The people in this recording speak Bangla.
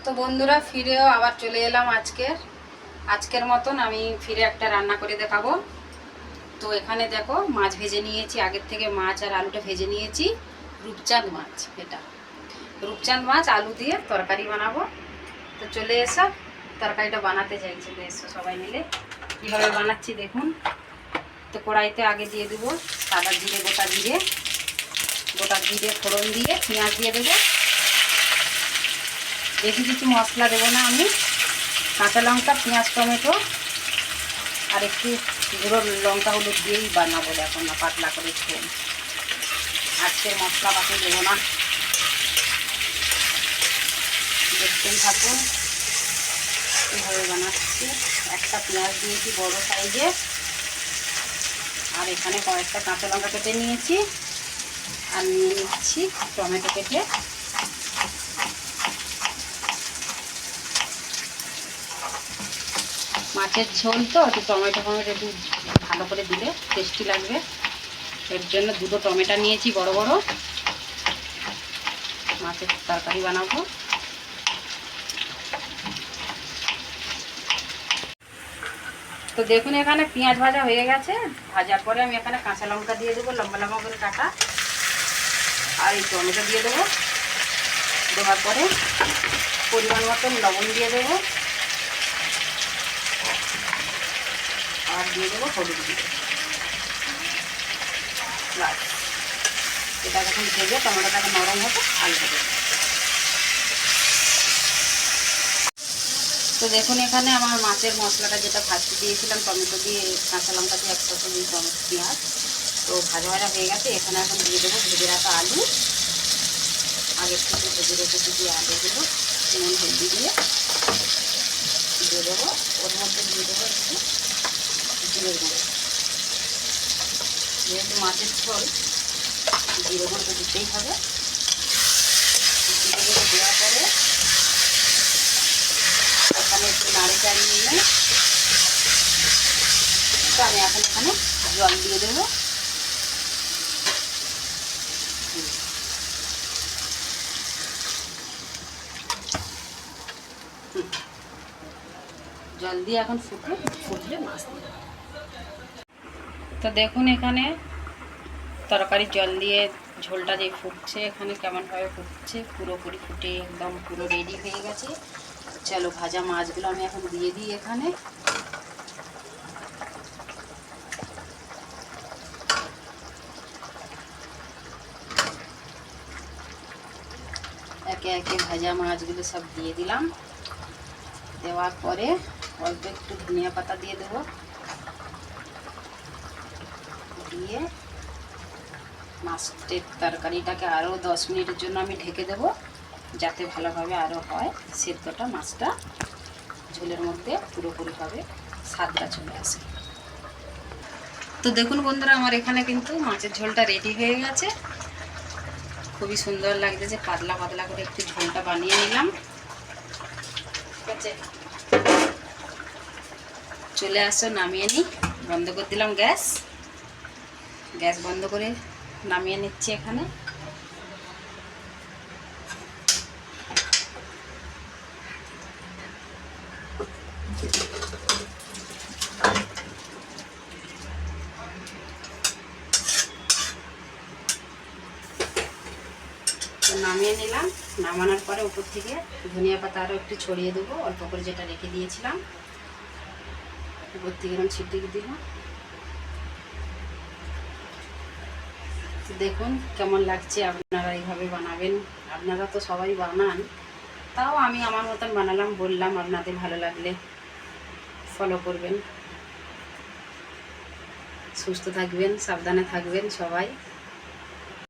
তো বন্ধুরা ফিরেও আবার চলে এলাম আজকের মতন আমি ফিরে একটা রান্না করে দেখাবো। তো এখানে দেখো মাছ ভেজে নিয়েছি, আগের থেকে মাছ আর আলুটা ভেজে নিয়েছি। রূপচাঁদ মাছ, এটা রূপচাঁদ মাছ আলু দিয়ে তরকারি বানাবো। তো চলে এসো তরকারিটা বানাতে যাই, চলে এসো সবাই মিলে। কীভাবে বানাচ্ছি দেখুন। তো কড়াইতে আগে দিয়ে দেবো সাদা জিরে, গোটা জিরে ফোড়ন দিয়ে পেঁয়াজ দিয়ে দেবো। বেশি কিছু মশলা দেবো না, আমি কাঁচা লঙ্কা, পেঁয়াজ, টমেটো আর একটু গুঁড়ো লঙ্কা হলুদ দিয়েই বানাবো। দেখো না, পাতলা করে ঝোল, আজকের মশলা পাতি দেবো না। দেখতেই থাকুন কীভাবে বানাচ্ছি। একটা পেঁয়াজ দিয়েছি বড় সাইজে, আর এখানে কয়েকটা কাঁচা লঙ্কা কেটে নিয়েছি, আর নিয়ে নিচ্ছি টমেটো কেটে। মাছের ঝোল তো একটু টমেটো একটু ভালো করে দিলে টেস্টি লাগবে, এর জন্য দুটো টমেটো নিয়েছি বড় বড়, মাছের তরকারি বানাবো। তো দেখুন এখানে পেঁয়াজ ভাজা হয়ে গেছে, ভাজার পরে আমি এখানে কাঁচা লঙ্কা দিয়ে দেবো লম্বা লম্বা করে কাটা, আর এই টমেটো দিয়ে দেবো। দেওয়ার পরে পরিমাণ মতন লবণ দিয়ে দেবো, আর দিয়ে দেবো হলুদ দিয়ে। এটা যখন ভেজে টমেটোটাকে নরম হবে আলু দেবো। তো দেখুন এখানে আমার মাছের মশলাটা যেটা ভাজতে দিয়েছিলাম টমেটো দিয়ে কাঁচা লঙ্কা দিয়ে একসাথে দিয়ে টমেটো পেঁয়াজ, তো ভাজা হয়ে গেছে। এখানে এখন দিয়ে দেবো ভেজে রাখা আলু, আগের থেকে ভেজে রেখেছি দিয়ে আলুগুলো নুন হলদি দিয়ে দেবো। ওর মধ্যে দিয়ে দেবো একটু জিরের গুঁড়ো, যেহেতু মাছের ঝোল জিরে গুঁড়ো তো দিতেই হবে। জিরে গুঁড়ো দেওয়ার পরে এখানে একটু নাড়ি চাড়িয়ে নিয়ে তো আমি এখন এখানে জল দিয়ে দেবো। জল দিয়ে এখন ফুটলে মাছ দিয়ে। তো দেখুন এখানে তরকারির জল দিয়ে ঝোলটা যে ফুটছে, এখানে কেমনভাবে ফুটছে, পুরোপুরি ফুটে একদম পুরো রেডি হয়ে গেছে। চলো ভাজা মাছগুলো আমি এখন দিয়ে দিই এখানে। একে একে ভাজা মাছগুলো সব দিয়ে দিলাম। দেওয়ার পরে অল্প একটু ধনিয়া পাতা দিয়ে দেবো, দিয়ে মাছের তরকারিটাকে আরও 10 মিনিটের জন্য আমি ঢেকে দেবো, যাতে ভালোভাবে আরও হয় সেদ্ধটা, মাছটা ঝোলের মধ্যে পুরোপুরিভাবে স্বাদটা চলে আসে। তো দেখুন বন্ধুরা আমার এখানে কিন্তু মাছের ঝোলটা রেডি হয়ে গেছে, খুবই সুন্দর লাগছে যে পাতলা পাতলা করে একটু ঝোলটা বানিয়ে নিলাম। ঠিক আছে, চলে আসো নামিয়ে নিই। বন্ধ করে দিলাম গ্যাস বন্ধ করে নামিয়ে নিচ্ছি এখানে। নামিয়ে নিলাম, নামানোর পরে উপর থেকে ধনিয়া পাতা আরও একটু ছড়িয়ে দেবো, অল্প করে যেটা রেখে দিয়েছিলাম উপর থেকে এরকম ছিটিয়ে দিলাম। দেখুন কেমন লাগছে, আপনারা এইভাবে বানাবেন। আপনারা তো সবাই বানান, তাও আমি আমার মতন বানালাম, বললাম আপনাদের ভালো লাগলে ফলো করবেন। সুস্থ থাকবেন, সাবধানে থাকবেন সবাই।